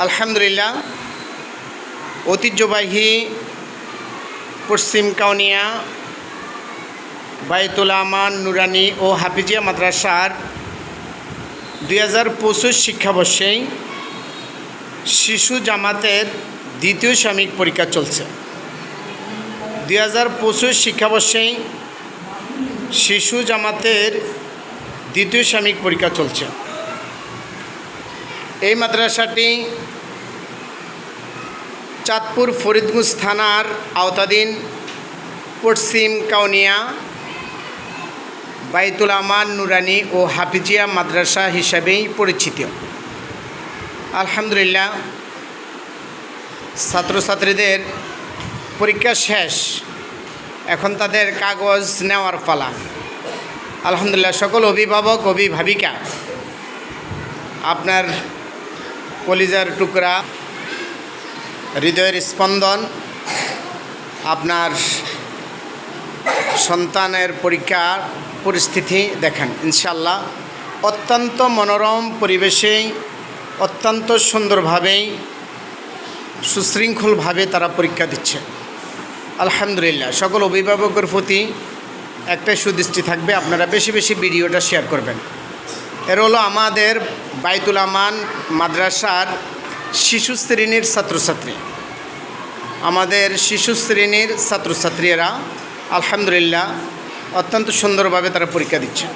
আলহামদুলিল্লাহ, ঐতিহ্যবাহী পশ্চিম কাউনিয়া বাইতুল আমান নুরানি ও হাফিজিয়া মাদ্রাসার 2025 শিক্ষাবর্ষেই শিশু জামাতের দ্বিতীয় সাময়িক পরীক্ষা চলছে। 2025 শিক্ষাবর্ষেই শিশু জামাতের দ্বিতীয় সাময়িক পরীক্ষা চলছে। এই মাদ্রাসাটি চাঁদপুর ফরিদগঞ্জ থানার আওতাধীন পশ্চিম কাউনিয়া বাইতুল আমান নুরানি ও হাফিজিয়া মাদ্রাসা হিসাবেই পরিচিত। আলহামদুলিল্লাহ, ছাত্রছাত্রীদের পরীক্ষা শেষ, এখন তাদের কাগজ নেওয়ার পালা। আলহামদুলিল্লাহ, সকল অভিভাবক অভিভাবিকা আপনার কলিজার টুকরা, হৃদয়ের স্পন্দন, আপনার সন্তানের পরীক্ষার পরিস্থিতি দেখেন। ইনশাআল্লাহ অত্যন্ত মনোরম পরিবেশেই, অত্যন্ত সুন্দরভাবেই, সুশৃঙ্খলভাবে তারা পরীক্ষা দিচ্ছে। আলহামদুলিল্লাহ, সকল অভিভাবকের প্রতি একটাই সুদৃষ্টি থাকবে, আপনারা বেশি বেশি ভিডিওটা শেয়ার করবেন। এর হলো আমাদের বাইতুল আমান মাদ্রাসার শিশু শ্রেণীর ছাত্রছাত্রী। আমাদের শিশু শ্রেণীর ছাত্রছাত্রীরা আলহামদুলিল্লাহ অত্যন্ত সুন্দরভাবে তারা পরীক্ষা দিচ্ছে।